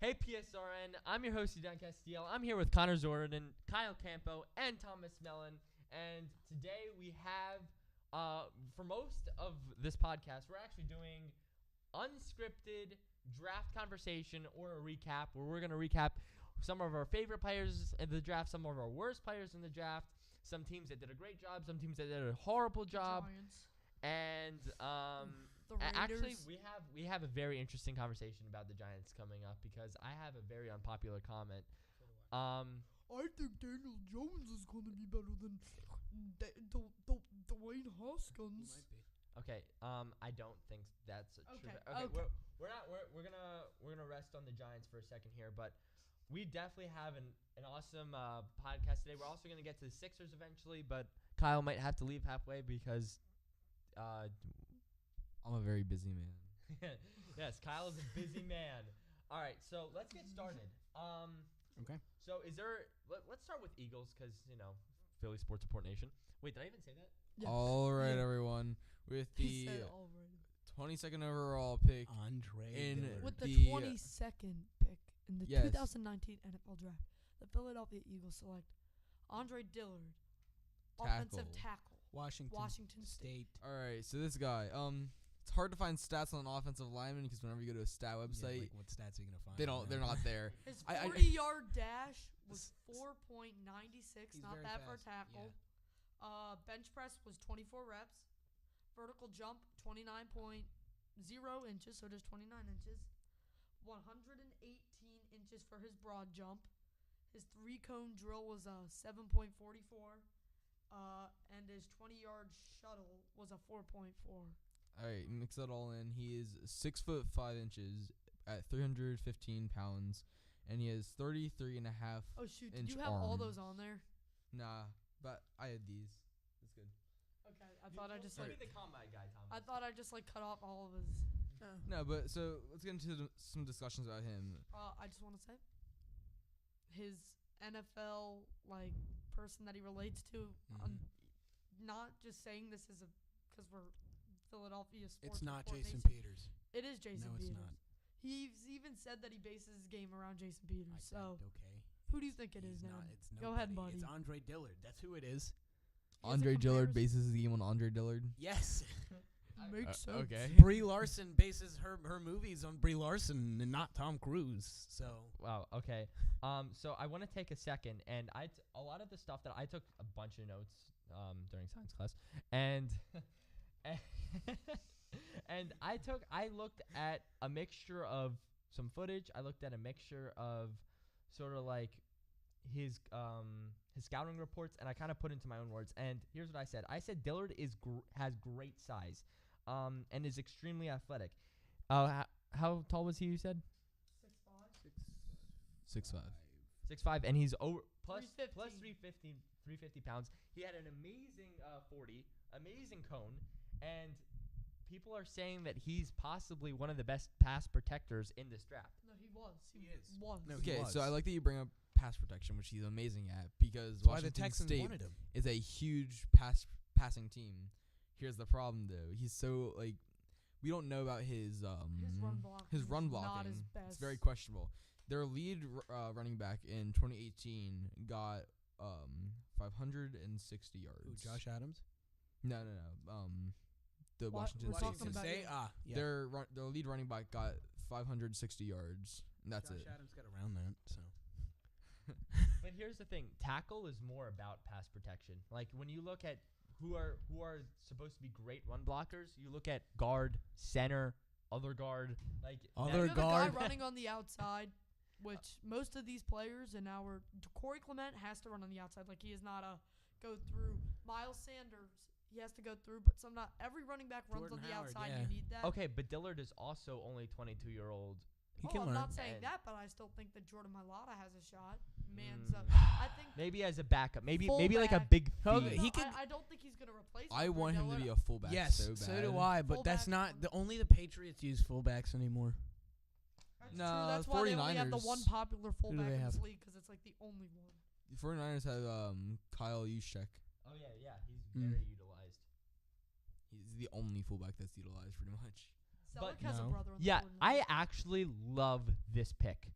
Hey Psrn, I'm your host, Don Castillo. I'm here with Connor Zordon, Kyle Campo, and Thomas Mellon. And today we have, for most of this podcast, we're actually doing unscripted draft conversation or a recap where we're going to recap some of our favorite players in the draft, some of our worst players in the draft, some teams that did a great job, some teams that did a horrible job. Giants. And The Raiders. actually, we have a very interesting conversation about the Giants coming up because I have a very unpopular comment. I think Daniel Jones is going to be better than Dwayne Haskins. He might be. Okay. I don't think that's true. Okay. We're gonna rest on the Giants for a second here, but we definitely have an awesome podcast today. We're also gonna get to the Sixers eventually, but Kyle might have to leave halfway because I'm a very busy man. yes, Kyle is a busy man. All right, so let's get started. Okay. So let's start with Eagles because Philly Sports Support Nation. Wait, did I even say that? Yes. All right, Yeah. everyone. With He the said already. 22nd overall pick Andre in Dillard. With the the 22nd pick in the Yes. 2019 NFL Draft, the Philadelphia Eagles select Andre Dillard, offensive tackle, Washington State. All right, so this guy, it's hard to find stats on an offensive lineman because whenever you go to a stat website, like what stats are you gonna find? they're not there. His I- 40-yard dash was 4.96, He's not very bad for a fast, tackle. Bench press was 24 reps. Vertical jump 29.0 inches, so just 29 inches. 118 inches for his broad jump. His 3-cone drill was a 7.44. And his 20-yard shuttle was a 4.4. All right, mix that all in. He is 6'5" at 315 pounds, and he has 33.5. Oh shoot! Did Inch you have all arms. those on there? Nah, but I had these. That's good. Okay, I thought I just Be like the combine guy, Thomas. I thought I just like cut off all of his. No, but so let's get into some discussions about him. I just want to say, his NFL person that he relates to. Not just saying this is because we're Philadelphia sports. It's not report Jason nation. Peters. It is Jason No, it's Peters. not. He's even said that he bases his game around Jason Peters. So okay. who do you think it is He's now? not. It's Go ahead, nobody. buddy. It's Andre Dillard. That's who it is. He has a Andre Dillard comparison? bases his game on Andre Dillard. Yes. Makes sense. Okay. Brie Larson bases her movies on Brie Larson and not Tom Cruise. So Wow. Okay. So I want to take a second, and a lot of the stuff that I took a bunch of notes during science class, and and I looked at a mixture of some footage. I looked at a mixture of sort of like his scouting reports, and I kind of put into my own words. And here's what I said. I said Dillard has great size, and is extremely athletic. How tall was he? You said 6'5". 6'5". 6'5", and he's over plus 350. 350 pounds. He had an amazing 40, amazing cone, and people are saying that he's possibly one of the best pass protectors in this draft. No, he was. He is. Was. No, Okay, was. so I like that you bring up pass protection, which he's amazing at, because That's why the Washington Texans State wanted him. is a huge passing team. Here's the problem, though. He's so we don't know about his run blocking. his run was not blocking. his best. It's very questionable. Their lead running back in 2018 got 560 yards. Who, Josh Adams? No. The Washington we're State. talking team. about State? you. Yeah. Their lead running back got 560 yards, and that's Josh it. Adams got around that. So But here's the thing: tackle is more about pass protection. Like when you look at who are supposed to be great run blockers, you look at guard, center, other guard, like Other You have a guard. guy running on the outside, which most of these players in our Corey Clement has to run on the outside. Like he is not a go through. Miles Sanders, he has to go through, but not every running back runs Jordan on the Howard, outside. yeah. You need that. Okay, but Dillard is also only 22-year-old. he Oh, can I'm learn. not saying And- that, but I still think that Jordan Mailata has a shot. I think Maybe as a backup, maybe like a Fullback. big Oh, feed. he could- I don't think he's gonna replace. I Andre want him to Dillard. be a fullback. Yes, so so bad. do I. But that's Fullback. not only the Patriots use fullbacks anymore. That's No, true. That's why they only have the 49ers. one popular do fullback they in this have? league because it's like the only one. The 49ers have Kyle Juszczyk. Oh yeah, he's Mm. very utilized. He's the only fullback that's utilized pretty much. Selleck has no. a brother on Yeah, the 49ers. I actually love this pick.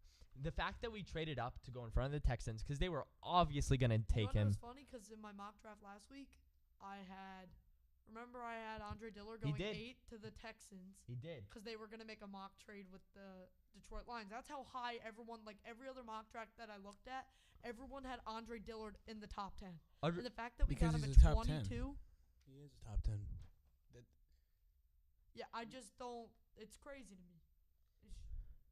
the fact that we traded up to go in front of the Texans because they were obviously going to take him. It was funny because in my mock draft last week, I had Andre Dillard going 8 to the Texans. He did. Because they were going to make a mock trade with the Detroit Lions. That's how high everyone, like every other mock draft that I looked at, everyone had Andre Dillard in the top 10. And the fact that we got him at 22. He is a top 10. Yeah, I just don't. It's crazy to me.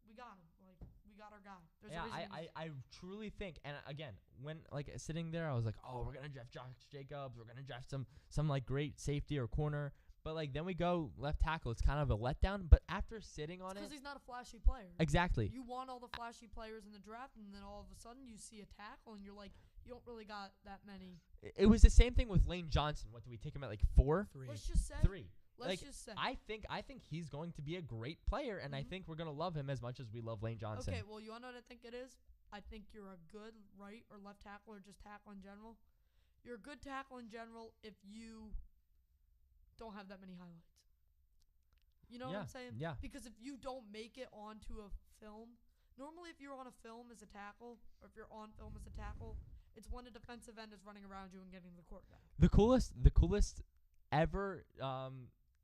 We got him. Like, we got our guy. There's a reason I truly think, and again, when like sitting there, I was like, oh, we're gonna draft Josh Jacobs. We're gonna draft some like great safety or corner. But like then we go left tackle. It's kind of a letdown. But after sitting on it, because he's not a flashy player. Exactly. You want all the flashy players in the draft, and then all of a sudden you see a tackle, and you're like, you don't really got that many. It was the same thing with Lane Johnson. What did we take him at, like 4? 3. Let's just say 3. Let's just say. I think he's going to be a great player, and I think we're gonna love him as much as we love Lane Johnson. Okay, well, you wanna know what I think it is? I think you're a good right or left tackle or just tackle in general. You're a good tackle in general if you don't have that many highlights. You know what I'm saying? Yeah. Because if you don't make it onto a film, normally if you're on a film as a tackle or if you're on film as a tackle, it's when a defensive end is running around you and getting the quarterback. The coolest ever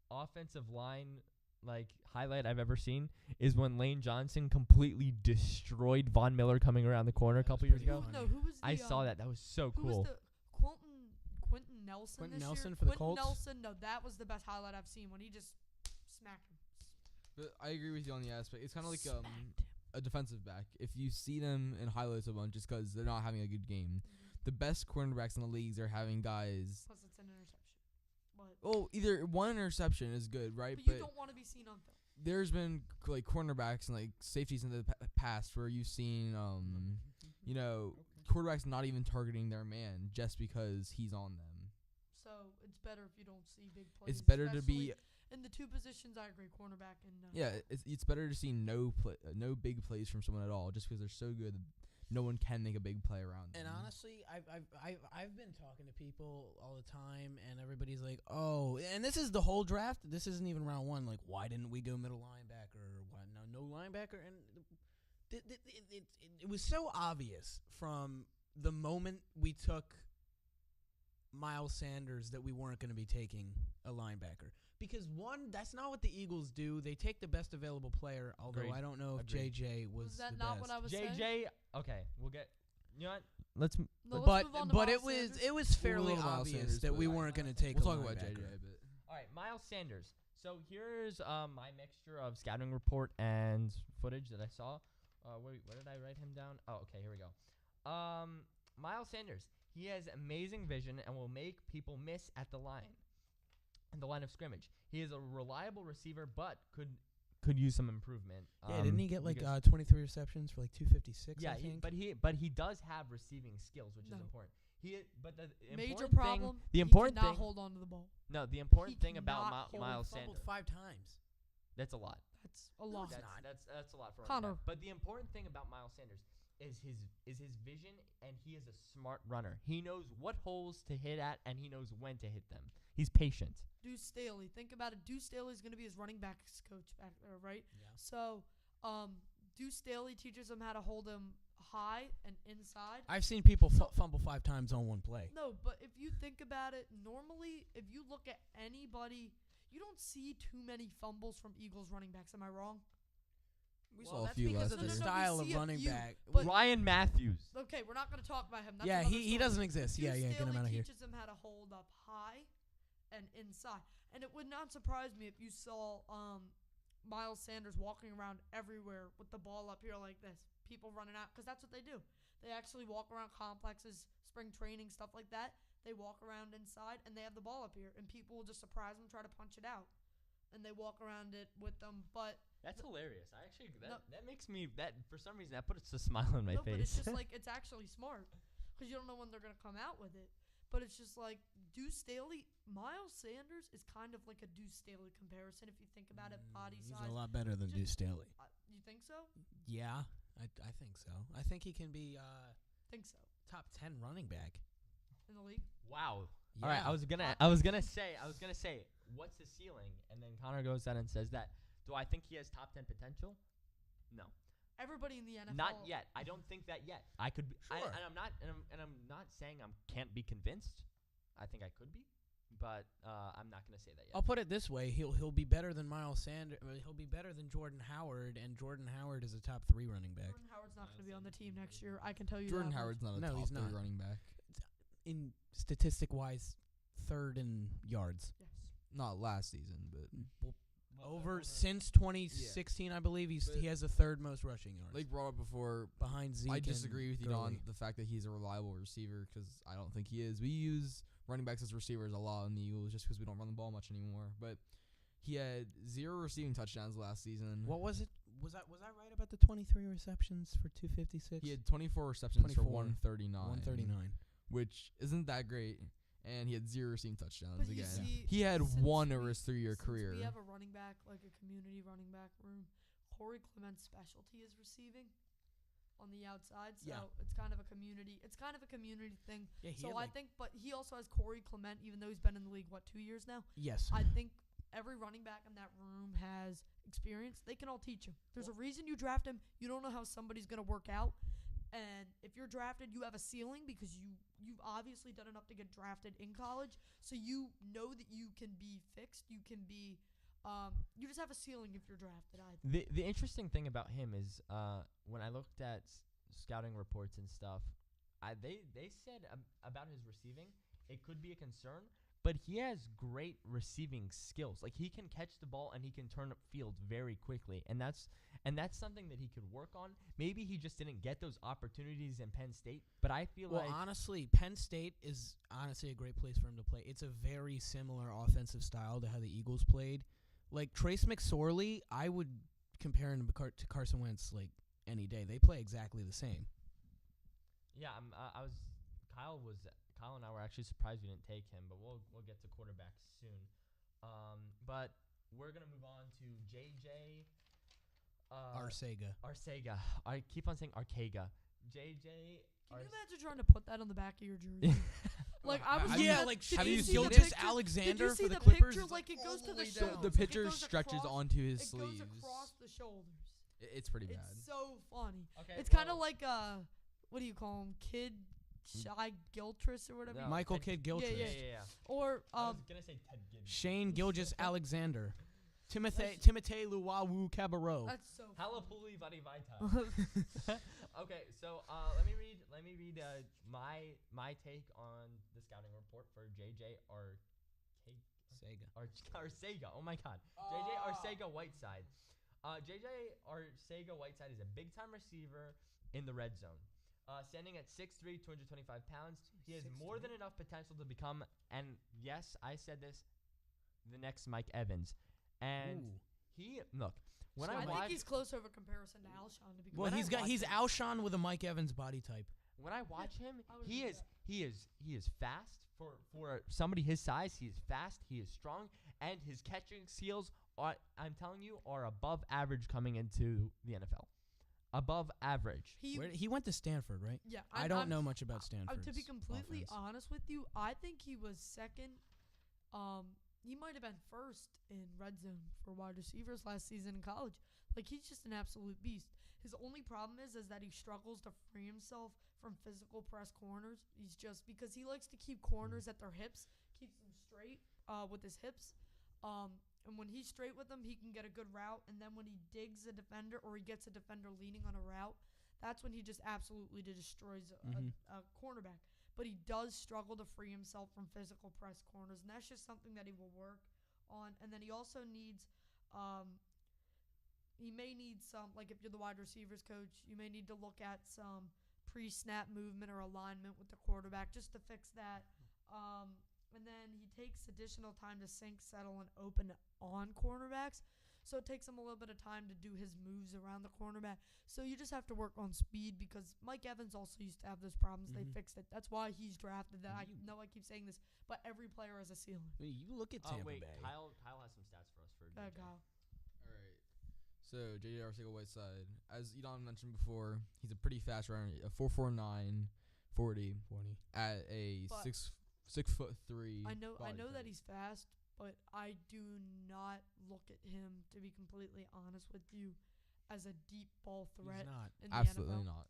offensive line like highlight I've ever seen is when Lane Johnson completely destroyed Von Miller coming around the corner a couple years ago. Who was the, I saw that. That was so who cool. was the Quentin Nelson Quentin this Nelson year? for the Quentin Colts? Nelson, no, that was the best highlight I've seen when he just smacked him. But I agree with you on the aspect. It's kind of like Smacked him. a defensive back. If you see them in highlights a bunch, just because they're not having a good game. The best cornerbacks in the leagues are having guys. Plus, it's an interception. But Oh, either one interception is good, right? you don't want to be seen on film. There's been like cornerbacks and like safeties in the past where you've seen, quarterbacks not even targeting their man just because he's on them. So it's better if you don't see big plays. It's better to be. In the two positions, I agree, cornerback and. Yeah, it's better to see no big plays from someone at all, just because they're so good. No one can make a big play around them. And honestly, I've been talking to people all the time, and everybody's like, "Oh," and this is the whole draft. This isn't even round 1. Like, why didn't we go middle linebacker? Why no linebacker? And it was so obvious from the moment we took Miles Sanders that we weren't going to be taking a linebacker. Because, one, that's not what the Eagles do. They take the best available player, although Agreed. I don't know if Agreed. JJ was Was that the not best. what I was saying? JJ, okay, we'll get. You know what? Let's. No, let's But move on to but Miles it was Sanders. it was fairly Miles obvious Sanders, that but we Alright, weren't going to Miles take We'll a talk about linebacker. JJ a bit. All right, Miles Sanders. So here's my mixture of scouting report and footage that I saw. Wait, where did I write him down? Oh, okay, here we go. Miles Sanders. He has amazing vision and will make people miss at the line of scrimmage. He is a reliable receiver, but could use some improvement. Yeah, didn't he get like because- 23 receptions for like 256? Yeah, I think. but he does have receiving skills, which No. is important. But the Major important problem. thing, the he important cannot thing, hold on to the ball. no, the important he thing about cannot hold Miles Fumbled Sanders, 5 times. that's a lot. That's a lot. That's a lot for a Connor. running back. But the important thing about Miles Sanders is his vision, and he is a smart runner. He knows what holes to hit at, and he knows when to hit them. He's patient. Deuce Staley. Think about it. Deuce Staley's going to be his running backs coach back there, right? Yeah. So, Deuce Staley teaches him how to hold him high and inside. I've seen people fumble 5 times on one play. No, but if you think about it, normally, if you look at anybody, you don't see too many fumbles from Eagles running backs. Am I wrong? We Well, saw a that's few because last of the year. we style of see a running few, back. but- Ryan Matthews. Okay, we're not going to talk about him. That's Yeah, another he story. doesn't exist. Yeah, Deuce get him Staley out of here. teaches him how to hold up high and inside. And it would not surprise me if you saw Miles Sanders walking around everywhere with the ball up here like this. People running out, because that's what they do. They actually walk around complexes, spring training, stuff like that. They walk around inside, and they have the ball up here. And people will just surprise them, try to punch it out. And they walk around it with them. But That's hilarious. I actually No. that makes me for some reason that puts a smile on my no, face. but it's just like, it's actually smart. Because you don't know when they're going to come out with it. But it's just like, Deuce Staley, Miles Sanders is kind of like a Deuce Staley comparison if you think about it, body He's size. a lot better than Deuce Staley. You think so? Yeah, I think so. I think he can be Think so. top 10 running back. In the league? Wow. Yeah. All right, I was gonna say, what's his ceiling? And then Connor goes out and says that. Do I think he has top 10 potential? No. everybody in the NFL. Not yet. I don't think that yet. I could be, Sure. and I'm not saying I can't be convinced. I think I could be, but I'm not going to say that yet. I'll put it this way: he'll be better than Miles Sanders. He'll be better than Jordan Howard, and Jordan Howard is a top 3 running back. Jordan Howard's not going to be on the team next year. I can tell you Jordan that much. Howard's not a No, top he's 3 not. running back. In statistic wise, 3rd in yards. Yes. Not last season, but Over since 2016, I believe he has the 3rd most rushing yards. like brought up before, behind Zeke. I disagree with you on Gurley. the fact that he's a reliable receiver because I don't think he is. We use running backs as receivers a lot in the Eagles just because we don't run the ball much anymore. But he had 0 receiving touchdowns last season. What was it? Was I right about the 23 receptions for 256? He had 24 receptions for 139. 139. Which isn't that great. And he had 0 receiving touchdowns But you again. see, He had since 1 over we- his 3-year since career. We have a running back, like a community running back room. Corey Clement's specialty is receiving on the outside, so Yeah. it's kind of a community. It's kind of a community thing. Yeah, he So had, I like- think, but he also has Corey Clement, even though he's been in the league 2 years now. Yes. I think every running back in that room has experience. They can all teach him. There's a reason you draft him. You don't know how somebody's gonna work out. And if you're drafted, you have a ceiling because you've obviously done enough to get drafted in college. So you know that you can be fixed. You can be, you just have a ceiling if you're drafted. I think. The interesting thing about him is when I looked at scouting reports and stuff, they said about his receiving, it could be a concern, but he has great receiving skills. Like he can catch the ball and he can turn up field very quickly, and that's something that he could work on. Maybe he just didn't get those opportunities in Penn State, but I feel Well, like honestly, Penn State is honestly a great place for him to play. It's a very similar offensive style to how the Eagles played. Like Trace McSorley, I would compare him to Carson Wentz like any day. They play exactly the same. yeah, Kyle and I were actually surprised we didn't take him, but we'll get to quarterbacks soon. But we're gonna move on to JJ. Arcega. I keep on saying Arcega. JJ. Can you imagine trying to put that on the back of your jersey? Like I was. Yeah, looking like at- did have you you see seen the it? Gilgis picture? Alexander Did you see for the the Clippers. picture? Like it goes to the Holy shoulders. down. The Like, it picture goes stretches across- onto his It sleeves. goes across the shoulders. It's pretty bad. It's so funny. Okay, It's kind of like what do you call him? Kid Shy Gilchrist or whatever. No. Michael Ted- Kidd Gilchrist. Yeah. Or I was gonna say Ted Ginn. Shane Gilgis Alexander. Timothée Luwawu Cabarro. that's so. funny. Halapuli Vadi Vaita. Okay, so let me read my take on the scouting report for JJ Arcega. Oh my God, JJ Arcega Whiteside. JJ Arcega Whiteside is a big-time receiver in the red zone. Standing at 6'3", 225 pounds, he has more than enough potential to become, and yes, I said this, the next Mike Evans. And when I I watch, think he's close over comparison to Alshon. To be Well, honest. he's Alshon with a Mike Evans body type. when I watch him, I would he agree is with he is fast for somebody his size. He is fast. He is strong, and his catching skills I'm telling you are above average coming into the NFL. Above average. He went to Stanford, right? Yeah, I don't know much about Stanford. To be completely offense. honest with you, I think he was second. He might have been first in red zone for wide receivers last season in college. Like he's just an absolute beast. His only problem is that he struggles to free himself from physical press corners. He's just because he likes to keep corners at their hips, keeps them straight with his hips. And when he's straight with them, he can get a good route. And then when he digs a defender or he gets a defender leaning on a route, that's when he just absolutely destroys a cornerback. But he does struggle to free himself from physical press corners, and that's just something that he will work on. And then he also needs, he may need some, like if you're the wide receivers coach, you may need to look at some pre-snap movement or alignment with the quarterback just to fix that. And then he takes additional time to sink, settle, and open on cornerbacks. So it takes him a little bit of time to do his moves around the cornerback. So you just have to work on speed because Mike Evans also used to have those problems. They fixed it. That's why he's drafted. That I know I keep saying this, but every player has a ceiling. You look at Tampa Bay. Kyle has some stats for us for JJ. Kyle. All right. So JJ Arcega Whiteside, as Elon mentioned before, he's a pretty fast runner, a 4.49 40 at a But 6'3". I know body that type. he's fast, but I do not look at him, to be completely honest with you, as a deep ball He's threat not. in the Absolutely NFL. not.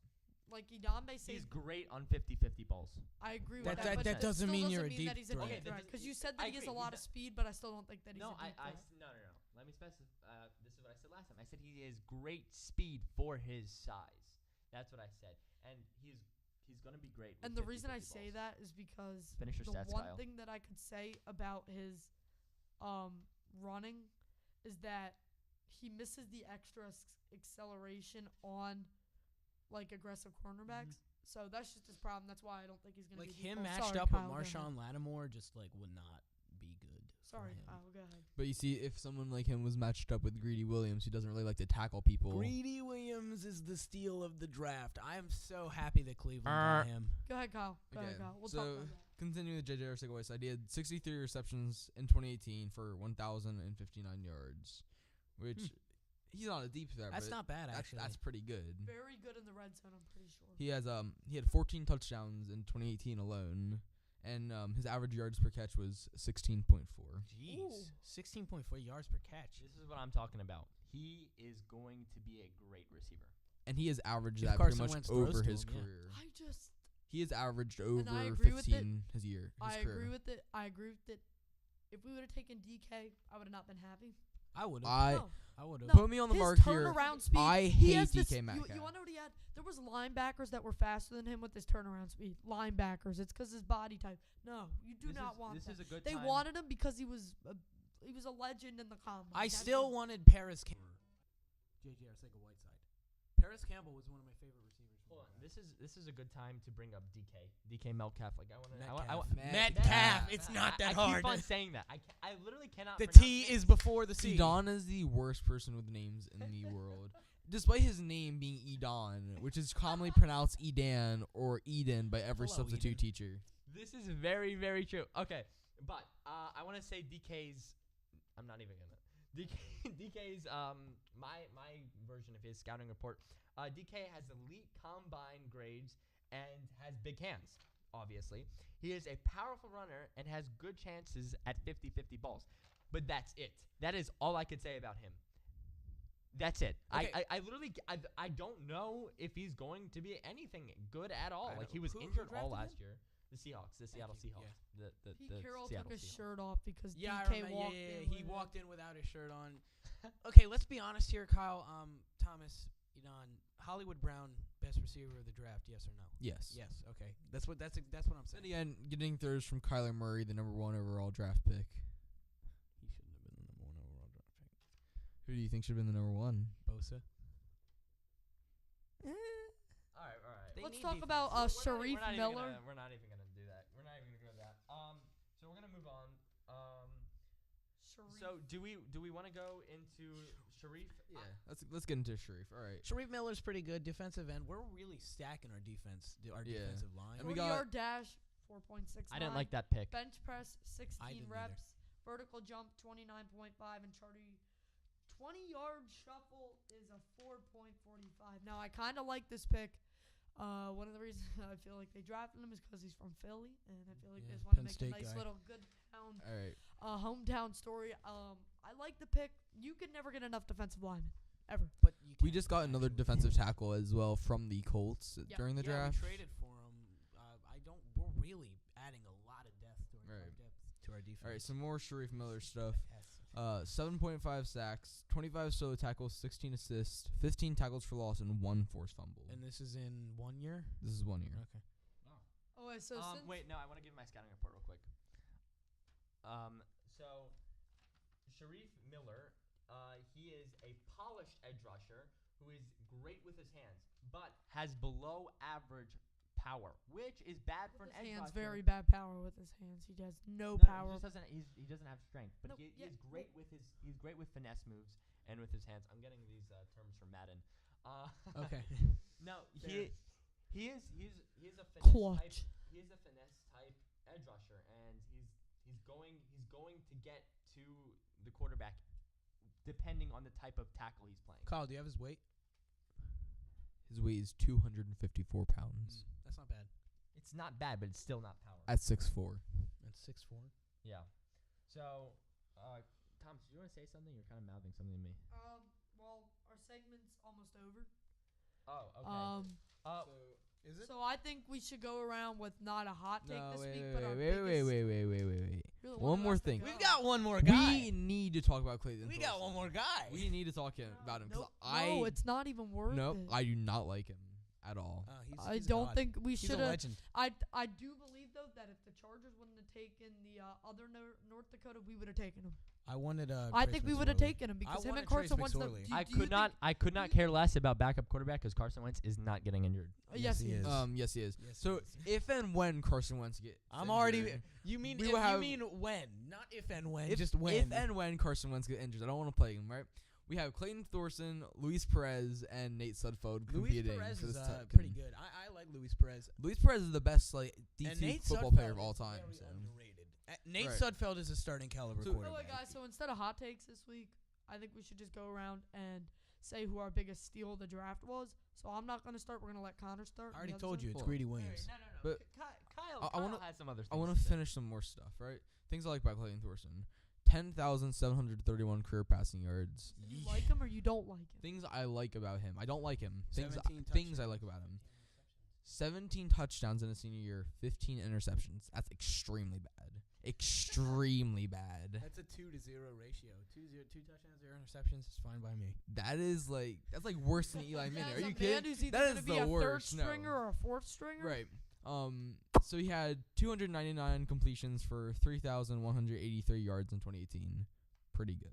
Like Idambe He's saved. great on 50-50 balls. I agree with That- that. that- but that it doesn't still mean you're a mean deep that he's a threat. deep Okay, threat. that Because you does- said I that he has a agree, lot he's of speed, but I still don't think that he's No, a deep threat. no. Let me specify. This is what I said last time. I said he has great speed for his size. That's what I said. And he's going to be great. And with the reason I 50-50 say balls. that is because Finish your the stats, one Kyle. thing that I could say about his running is that he misses the extra acceleration on like aggressive cornerbacks. So that's just his problem. That's why I don't think he's gonna Like be a him deep ball. matched Sorry, up Kyle, with go ahead. Marshawn Lattimore just like would not be good. for Sorry, him. Kyle, go ahead. But you see, if someone like him was matched up with Greedy Williams, who doesn't really like to tackle people. Greedy Williams is the steal of the draft. I am so happy that Cleveland got him. Go ahead, Kyle. Go ahead, Okay, Kyle. We'll so talk about that. continuing with J.J. Arcega-Whiteside, he had 63 receptions in 2018 for 1,059 yards, which he's not a deep threat. That's but not bad, actually. That's pretty good. Very good in the red zone, I'm pretty sure. He had 14 touchdowns in 2018 alone, and his average yards per catch was 16.4. Jeez. Ooh. 16.4 yards per catch. This is what I'm talking about. He is going to be a great receiver. And he has averaged If that pretty Carson much Wentz throws over to his him, yeah. career. I just He has averaged over I agree with 15 his year. His I career. agree with it. I agree with it. If we would have taken DK, I would have not been happy. I would have. No. I would have. No. Put me on the His mark here. turnaround speed. I he hate has this, DK you Metcalf. want to know what he had? There was linebackers that were faster than him with his turnaround speed. Linebackers. It's because his body type. No, you do not want This that. is a good They time. wanted him because he was a legend in the combine. I That's still it. wanted Paris Campbell. J.J. Arcega-Whiteside. Paris Campbell was one of my favorite receivers. Hold on. This is a good time to bring up DK Metcalf. Like I want Metcalf. Metcalf. It's not that I hard. keep on saying that. I literally cannot. The pronounce T names. is before the C. Edon is the worst person with names in the world. Despite his name being Edon, which is commonly pronounced Edan or Eden by every Hello, substitute Eden. teacher. This is very, very true. Okay, but I want to say DK's. I'm not even gonna. DK's my version of his scouting report. DK has elite combine grades and has big hands. Obviously, he is a powerful runner and has good chances at 50-50 balls. But that's it. That is all I could say about him. That's it. Okay. I literally I don't know if he's going to be anything good at all. I Like know. he was Who injured all drafted last year. The Seahawks, the Seattle you. Seahawks. The Pete Carroll Seattle took his Seahawks. shirt off because Yeah, I DK remember. walked Yeah, in. he with walked it. in without his shirt on. Okay, let's be honest here, Kyle. Thomas, Edon, Hollywood Brown, best receiver of the draft. Yes or no? Yes. Yes. Okay. That's what I'm Then saying. again, getting throws from Kyler Murray, the number 1 overall draft pick. He shouldn't have been the number 1 overall draft pick. Who do you think should have been the number 1? Bosa. All right. They Let's need talk defense. about Sharif we're not Miller. We're not even gonna do that. We're not even gonna go to that. So we're gonna move on. Sharif. So do we want to go into Sharif? Yeah. Let's get into Sharif. All right. Sharif Miller's pretty good defensive end. We're really stacking our defense, our Yeah. defensive line. And we 40-yard dash, 4.6. I didn't like that pick. Bench press, I 16 didn't reps. Vertical jump, 29.5, and 20-yard shuffle is a 4.45. Now, I kind of like this pick. One of the reasons I feel like they drafted him is because he's from Philly, and I feel like Yeah, they just want to Penn make State a nice guy. little good town, All right. hometown story. I like the pick. You could never get enough defensive linemen, ever. But you We can't just got another actually- defensive tackle as well from the Colts Yeah. during the Yeah, draft. we traded for him. We're really adding a lot of depth to our, Right. to our defense. All right, some more Sharif Miller stuff. Yes. 7.5 sacks, 25 solo tackles, 16 assists, 15 tackles for loss, and 1 forced fumble. And this is in 1 year? This is 1 year. Okay. Oh, wait, so since Wait, no, I want to give my scouting report real quick. So Sharif Miller, he is a polished edge rusher who is great with his hands, but has below average power, which is bad for an his edge hands, rusher. very bad power with his hands. He has no No, power. He just doesn't. He doesn't have strength, but No, he yeah, is great with his. He's great with finesse moves and with his hands. I'm getting these terms from Madden. Okay. No, Fair. he is a finesse type. Clutch. He is a finesse type edge rusher, and he's going to get to the quarterback, depending on the type of tackle he's playing. Kyle, do you have his weight? His weight is 254 pounds That's not bad. It's not bad, but it's still not power. at 6'4". That's 6'4". Yeah. So, Thomas, do you want to say something? You're kind of mouthing something to me. Well, segment's almost over. Oh, okay. Um, Is it? so I think we should go around with not a hot take No, this wait, week, wait, but our wait, wait, biggest. wait, wait, wait, wait, wait. You're the One who more has to thing. go. We've got one more guy. We need to talk about Clayton. We got one more guy. We need to talk about him. 'Cause No, it's not even worth Nope, it. I do not like him at all. He's I a don't god. think we He's should a have. legend. I do believe though that if the Chargers wouldn't have taken the other North Dakota, we would have taken him. I wanted. I think we would have taken him because him wanted and Carson Trace Wentz. McSorley. I could not care less about backup quarterback because Carson Wentz is not getting injured. Yes, he is. Yes, he is. Yes, So he is. if and when Carson Wentz gets I'm already. injured, You mean we if, will have- you mean when, not if and when, if, just when. If and when Carson Wentz gets injured, I don't want to play him, right? We have Clayton Thorson, Luis Perez, and Nate Sudfeld Luis competing Perez for is this pretty good. I like Luis Perez. Luis Perez is the best And D2 Nate football Sudfeld player of all is time. very So. underrated. Nate Right. Sudfeld is a starting caliber So- quarterback. Anyway, guys, so instead of hot takes this week, I think we should just go around and say who our biggest steal of the draft was. So I'm not going to start. We're going to let Connor start. I already The other told side. you, it's Hold on. Greedy No, Williams. no. But Kyle I wanna- has some other things. I want to to say. finish some more stuff, right? Things I like about Clayton Thorson. 10,731 career passing yards. You like him or you don't like him? Things I like about him. I don't like him. Things 17 things I touchdowns. like about him. 17 touchdowns in a senior year, 15 interceptions. That's extremely bad. Extremely bad. That's a 2-0 ratio. Two touchdowns, 0 interceptions. It's fine by me. That's like worse than Eli Manning. Are As a you man kidding? who's either That gonna is be the a worst. third No. stringer or a fourth stringer. Right. So he had 299 completions for 3,183 yards in 2018. Pretty good.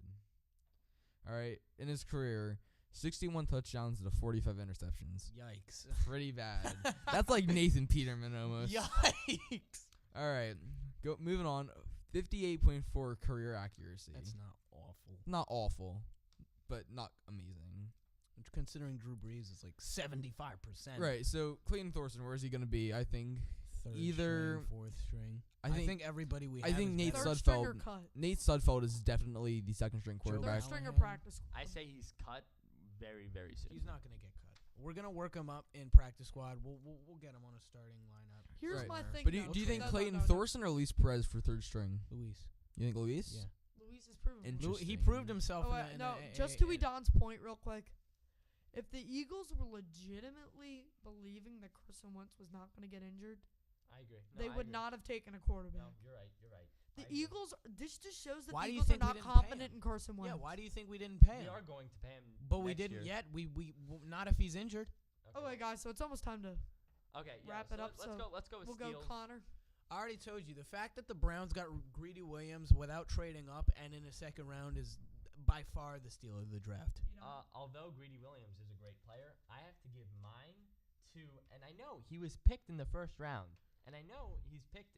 All right. In his career, 61 touchdowns to 45 interceptions. Yikes. Pretty bad. That's like Nathan Peterman almost. Yikes. All right. Moving on. 58.4 career accuracy. That's not awful. Not awful, but not amazing. Considering Drew Brees is like 75%. Right. So Clayton Thorson, where is he going to be? I think Third either string, fourth string. I I think think everybody we I have think is Nate better. Third Sudfeld- stringer cut. Nate Sudfeld is definitely the second string Joe quarterback. Third stringer Callahan. practice. I say he's cut very, very soon. He's not going to get cut. We're going to work him up in practice squad. We'll get him on a starting lineup. Here's Right. my thing. But though. do you think No, Clayton no. Thorson or Luis Perez for third string? Luis. You think Luis? Yeah. Luis is proven. Interesting. He proved himself. Oh, in no, a, just to Edon's point, real quick. If the Eagles were legitimately believing that Carson Wentz was not going to get injured, I agree. No, they I would agree. not have taken a quarterback. No, you're right. You're right. The I agree. Eagles, this just shows that Why the do you Eagles are think we not didn't pay confident him? in Carson Wentz. Yeah, why do you think we didn't pay We him? are going to pay him. But we next didn't year. yet. We not if he's injured. Okay. Oh, wait, guys, so it's almost time to Okay. Yeah, wrap so it up, Let's so go. Let's go with we'll go steals. Connor. I already told you the fact that the Browns got Greedy Williams without trading up and in a second round is by far the steal of the draft. Although Greedy Williams is a great player, I have to give mine to, and I know he was picked in the first round, and I know he's picked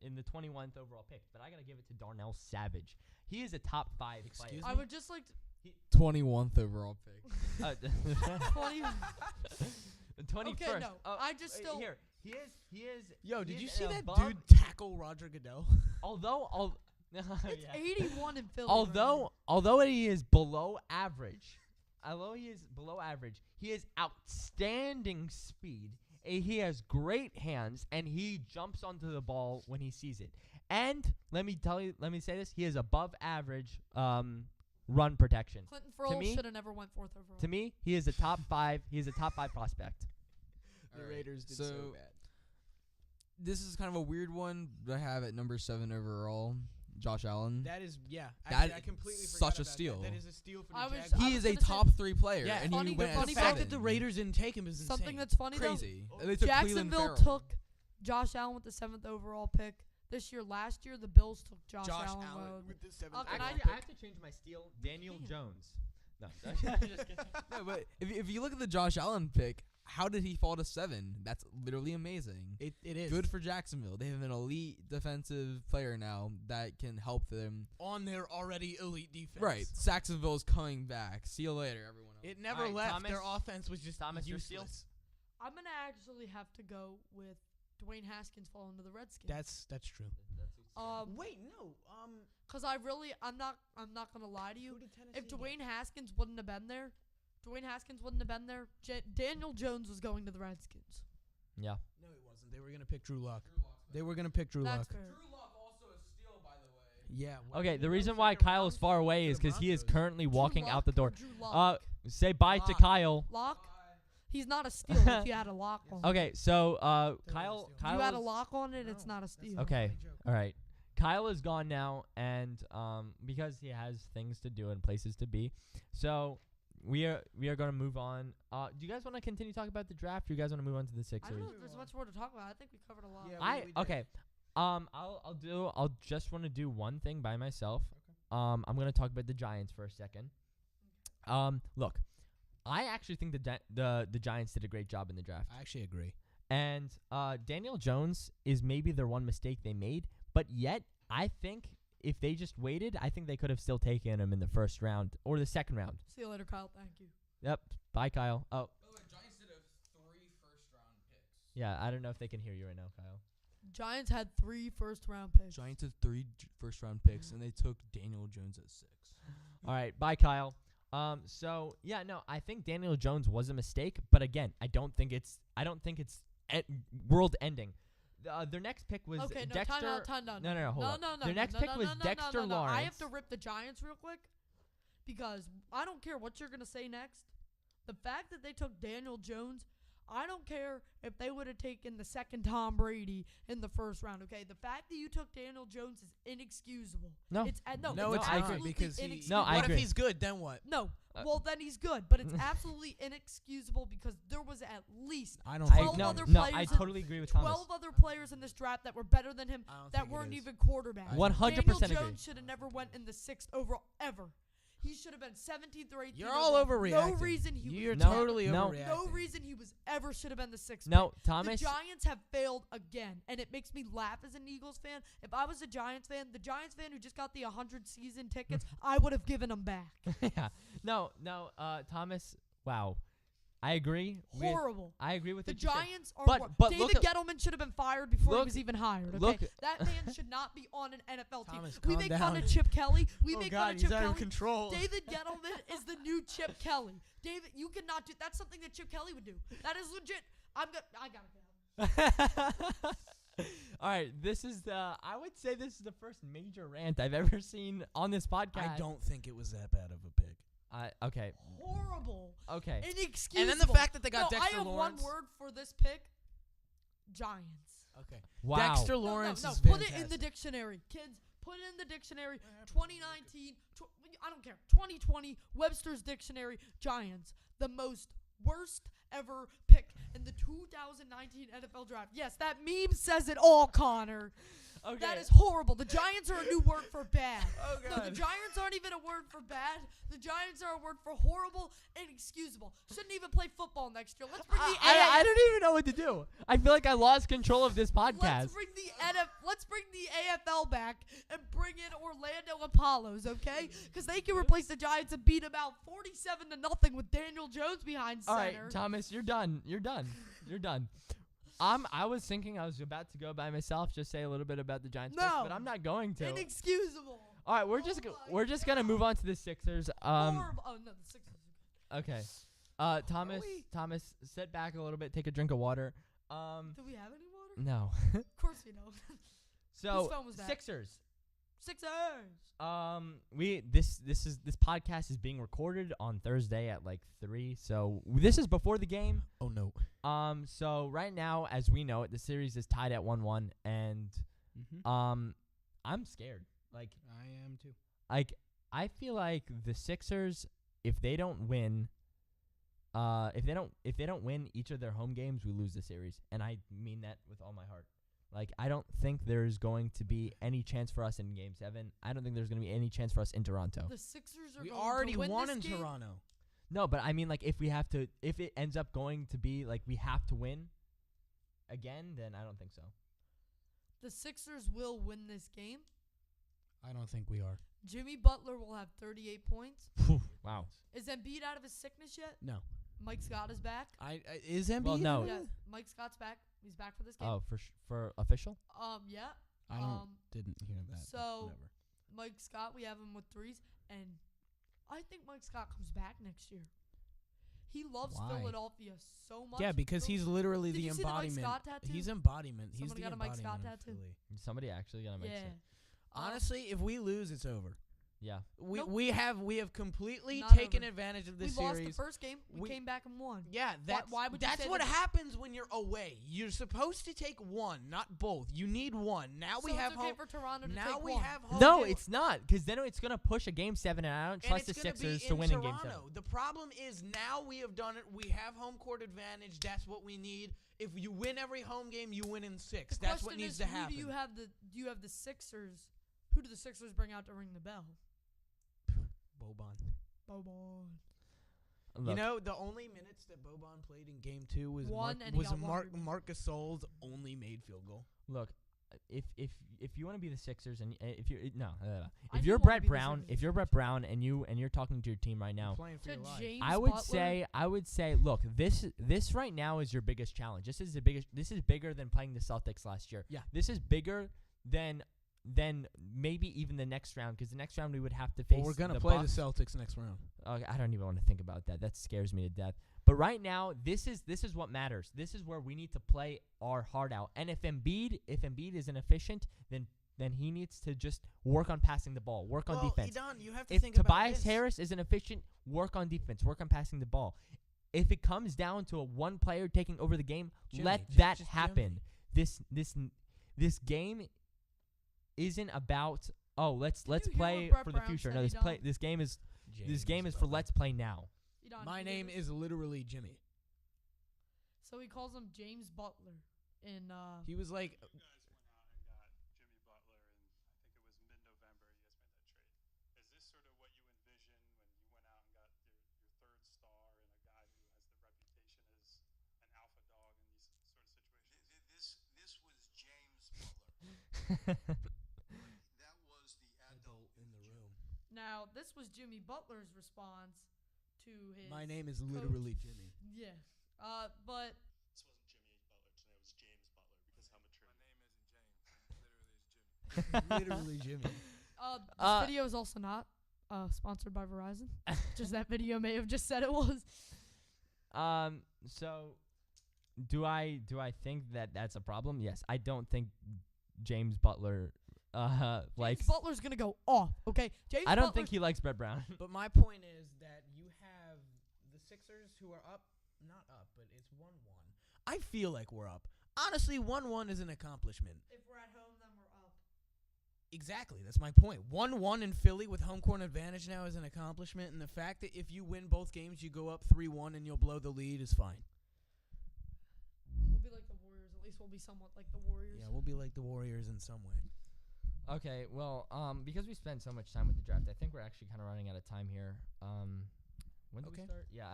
in the 21th overall pick, but I gotta give it to Darnell Savage. He is a top 5 Excuse player. I would just like to 21th overall pick. 20. 21st. Okay, no, I just still. here. He is. Yo, he did is you see an that above- dude tackle Roger Goodell? Although, It's yeah. 81 in Philly. right now. Although he is below average, he has outstanding speed. He has great hands, and he jumps onto the ball when he sees it. And let me say this: he is above average run protection. Clinton me- Ferrell should have never went fourth overall. To me, he is a top 5. He is a top 5 prospect. The All right, Raiders did so so bad. This is kind of a weird one, but I have at number 7 overall, Josh Allen. That is, yeah. That Actually, I completely is forgot such a about steal. That is a steal for the I was- Jaguars. I He is a gonna say- top 3 player, Yeah, and funny- he the went The at funny fact fact that the 7. Raiders didn't take him is insane. Something that's funny Crazy. though. And they took Cleveland Jacksonville Farrell. took Josh Allen with the 7th overall pick this year. Last year, the Bills took Josh Allen. with the 7th Okay, I, and overall I have to change my steal. Daniel can't. Jones. No, just kidding. No, but if you look at the Josh Allen pick, how did he fall to 7? That's literally amazing. It is. Good for Jacksonville. They have an elite defensive player now that can help them. on their already elite defense. Right. Saxonville is coming back. See you later, everyone else. It never Alright, left. Thomas- Their offense was just Thomas, your steal? useless. I'm gonna actually have to go with Dwayne Haskins falling to the Redskins. That's true. Wait, no. Cause I'm not gonna lie to you. Who did Tennessee If get? Dwayne Haskins wouldn't have been there, Daniel Jones was going to the Redskins. Yeah. No, he wasn't. They were gonna pick Drew Lock. They were gonna pick Drew That's Lock. fair. Drew Lock also a steal, by the way. Yeah. Okay, the reason why Kyle is far away is because he is currently walking out the door. Drew Lock. Say bye to Lock. Kyle. Lock? He's not a steal if you had a lock on. Okay, so That Kyle. was a steal. If you had a is- lock on it, it's not a steal. Okay. All right. Kyle is gone now, and because he has things to do and places to be, so we are going to move on. Do you guys want to continue talking about the draft? Or you guys want to move on to the I Sixers? don't know if there's much more to talk about. I think we covered a lot. Yeah. Okay. I'll just want to do one thing by myself. I'm gonna talk about the Giants for a second. Look, I actually think the Giants did a great job in the draft. I actually agree. And Daniel Jones is maybe their one mistake they made, but yet I think if they just waited, I think they could have still taken him in the first round or the second round. See you later, Kyle. Thank you. Yep. Bye, Kyle. Oh, By the way, Giants did have 3 first-round picks. yeah. I don't know if they can hear you right now, Kyle. Giants had 3 first-round picks. Giants had 3 first-round picks, and they took Daniel Jones at 6. All right. Bye, Kyle. So yeah, no, I think Daniel Jones was a mistake, but again, I don't think it's world ending. Their next pick was Okay, no, Dexter. time out. No, hold up. No. Their next no, pick no, was no, no, Dexter no, no. Lawrence. I have to rip the Giants real quick because I don't care what you're going to say next. The fact that they took Daniel Jones, I don't care if they would have taken the second Tom Brady in the first round, okay? The fact that you took Daniel Jones is inexcusable. No. It's No, it's it's I not agree. because he. inexcusable. No, I what agree. if he's good? Then what? No. Uh, Well, then he's good, but it's absolutely inexcusable because there was at least I don't. I, think 12 no, other no, players I in- totally agree with Thomas. 12 other players in this draft that were better than him I don't that think it weren't is. even quarterbacks. 100% Daniel agree. Jones should have never went in the 6th overall ever. He should have been 17th or 18th. You're all overall. overreacting. No reason he You're was totally No. overreacting. no reason he was ever should have been the 6th. No, pick. Thomas. The Giants have failed again, and it makes me laugh as an Eagles fan. If I was a Giants fan, the Giants fan who just got the 100 season tickets, I would have given them back. Yeah. No, Thomas. Wow. I agree. Horrible. I agree with The what you said. Giants are. But look David at- Gettleman should have been fired before he look- was even hired. Okay, look- that man should not be on an NFL team. Thomas, We calm make fun down. of Chip Kelly. We Oh make God, fun of he's Chip out Kelly. of control. David Gettleman is the new Chip Kelly. David, you cannot do. That's something that Chip Kelly would do. That is legit. I gotta go. All right, this is I would say this is the first major rant I've ever seen on this podcast. I don't think it was that bad of a pick. Okay. Horrible. Okay. Inexcusable. And then the fact that they got no, Dexter I have Lawrence. one word for this pick. Giants. Okay. Wow. Dexter No, Lawrence no, is put it fantastic. in the dictionary. Kids, put it in the dictionary. 2019, I don't care. 2020, Webster's Dictionary, Giants. The most worst ever pick in the 2019 NFL Draft. Yes, that meme says it all, Connor. Okay. That is horrible. The Giants are a new word for bad. Oh, No, the God. Giants aren't even a word for bad. The Giants are a word for horrible and inexcusable. Shouldn't even play football next year. Let's bring the I don't even know what to do. I feel like I lost control of this podcast. Let's bring the AFL back and bring in Orlando Apollos, okay? Because they can replace the Giants and beat them out 47-0 with Daniel Jones behind All center. right, Thomas, you're done. You're done. You're done. I was thinking I was about to go by myself, just say a little bit about the Giants, pick, No. but I'm not going to. Inexcusable. All right, we're my just gonna move on to the Sixers. Horrible. Oh no, the Sixers. Okay. Thomas, we? Thomas, sit back a little bit, take a drink of water. Do we have any water? No. Of course we don't. So Whose phone was that? Sixers. Sixers. This podcast is being recorded on Thursday at like 3. So this is before the game. Oh no. So right now, as we know it, the series is tied at 1-1, and I'm scared. Like I am too. I feel like the Sixers, if they don't win, if they don't win each of their home games, we lose the series, and I mean that with all my heart. Like, I don't think there's going to be any chance for us in Game 7. I don't think there's going to be any chance for us in Toronto. The Sixers are We going already to win won this in game. Toronto. No, but I mean, like, if it ends up going to be, like, we have to win again, then I don't think so. The Sixers will win this game. I don't think we are. Jimmy Butler will have 38 points. Wow. Is Embiid out of his sickness yet? No. Mike Scott is back. Is Embiid? Well, no. Yeah, Mike Scott's back. He's back for this game. Oh, for official? Yeah. I didn't hear that. but So- whatever. Mike Scott, we have him with threes, and I think Mike Scott comes back next year. He loves Why? Philadelphia so much. Yeah, because he's literally Did the you see the Mike embodiment. Scott tattoo? He's embodiment. He's Somebody the got a Mike embodiment Scott of tattoo? Philly. Somebody actually going to make Yeah. sense. Honestly, if we lose, it's over. Yeah. Nope. We have completely Not taken over. advantage of We this lost series. the first game. We came back and won. Yeah, why would you that's say what that- happens when you're away. You're supposed to take one, not both. You need one. Now So we have it's okay home. for Toronto to Now take we one. have home. No, court. it's not, because then it's gonna push a Game 7, and I don't And trust the it's gonna be Sixers in to win in Game Toronto. 7. The problem is now we have done it. We have home court advantage. That's what we need. If you win every home game, you win in 6. The That's what question needs is, to who happen. do you have the Sixers? Who do the Sixers bring out to ring the bell? Boban. Boban. You Look, know, the only minutes that Boban played in Game 2 was One, and he got one rebound. Marc Gasol's only made field goal. look, if you want to be the Sixers, and if you I if do you're wanna Brett be the Brown, Sixers. if you're Brett Brown, and you're talking to your team right now, You're playing for To your life. James I would Butler, say, look, this right now is your biggest challenge. This is bigger than playing the Celtics last year. Yeah. This is bigger than maybe even the next round, because the next round we would have to face. Well, we're gonna the play Bucks. the Celtics next round. Okay, I don't even want to think about that. That scares me to death. But right now, this is what matters. This is where we need to play our heart out. And if Embiid isn't efficient, then he needs to just work on passing the ball, work on defense. Idon, you have to If think about Tobias this. Harris isn't efficient, work on defense, work on passing the ball. If it comes down to a one player taking over the game, Jimmy, let just that Jimmy. happen. This game isn't about let's you hear play what Brett for the Brown future. said, No, Edon? this game is James for Butler. let's play now. Edon, My you hear name this? is literally Jimmy. So he calls him James Butler in He was like, You guys went out and got Jimmy Butler, and I think it was mid-November. You guys made that trade. Is this sort of what you envisioned when you went out and got your third star and a guy who has the reputation as an alpha dog in these sort of situations? This was James Butler. That was the adult in the room. Now, this was Jimmy Butler's response to his My name is literally Jimmy. Yeah. But This wasn't Jimmy Butler today. It was James Butler because how mature. My name isn't James. Literally, it's Jimmy. Literally Jimmy. this video is also not sponsored by Verizon. Just that video may have just said it was. So do I think that that's a problem? Yes. I don't think James Butler likes. James Butler's gonna go off. Okay, James. I don't Butler's- think he likes Brett Brown. But my point is that you have the Sixers who are up, not up, but it's 1-1. I feel like we're up. Honestly, 1-1 is an accomplishment. If we're at home, then we're up. Exactly. That's my point. 1-1 in Philly with home court advantage now is an accomplishment, and the fact that if you win both games, you go up 3-1 and you'll blow the lead is fine. We'll be like the Warriors. At least we'll be somewhat like the Warriors. Yeah, we'll be like the Warriors in some way. Okay, well, because we spent so much time with the draft, I think we're actually kind of running out of time here. When do we Okay. start? Yeah,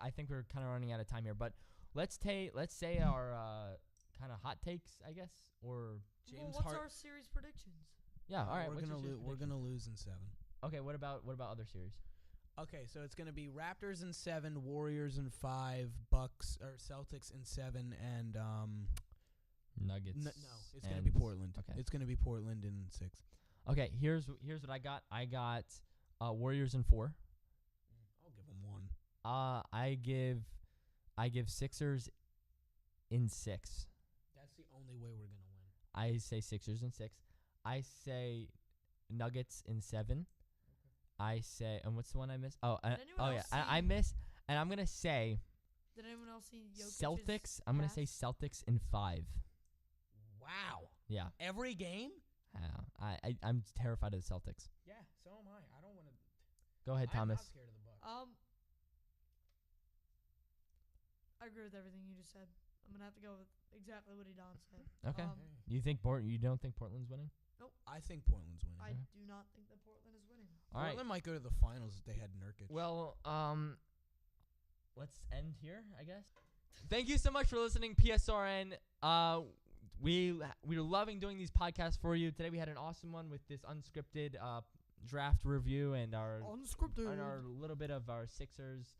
I think we're kind of running out of time here, but let's say our kind of hot takes, I guess, or Well, James what's Hart. our series predictions? yeah. All right, we're what's your gonna series we're gonna predictions? lose in 7. Okay, what about other series? Okay, so it's gonna be Raptors in 7, Warriors in 5, Bucks or Celtics in 7, and Nuggets. no, it's gonna be and- Portland. Okay. It's gonna be Portland in 6. Okay, here's what I got. I got Warriors in 4. I'll give them 1. I give Sixers in 6. That's the only way we're gonna win. I say Sixers in 6. I say Nuggets in 7. I say, and what's the one I missed? Oh, Did anyone yeah, else I see- missed, and I'm gonna say Did anyone else see Jokic's Celtics. I'm gonna say pass? Celtics in 5. Wow. Yeah, Every game? I'm terrified of the Celtics. Yeah, so am I. I don't want to. Go ahead, Thomas. I'm not scared of the Bucks. I agree with everything you just said. I'm gonna have to go with exactly what Edon said. Okay. Um, You don't think Portland's winning? I think Portland's winning. I Okay. do not think that Portland is winning. All right. Portland might go to the finals if they had Nurkic. Well, let's end here, I guess. Thank you so much for listening, PSRN. We're loving doing these podcasts for you. Today we had an awesome one with this unscripted draft review and our Unscripted. and our little bit of our Sixers.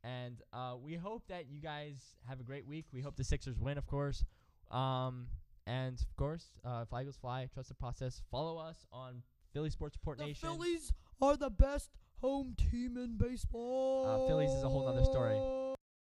And we hope that you guys have a great week. We hope the Sixers win, of course. And of course, Fly Eagles Fly, trust the process. Follow us on Philly Sports Report The Nation. Phillies are the best home team in baseball. Phillies is a whole nother story.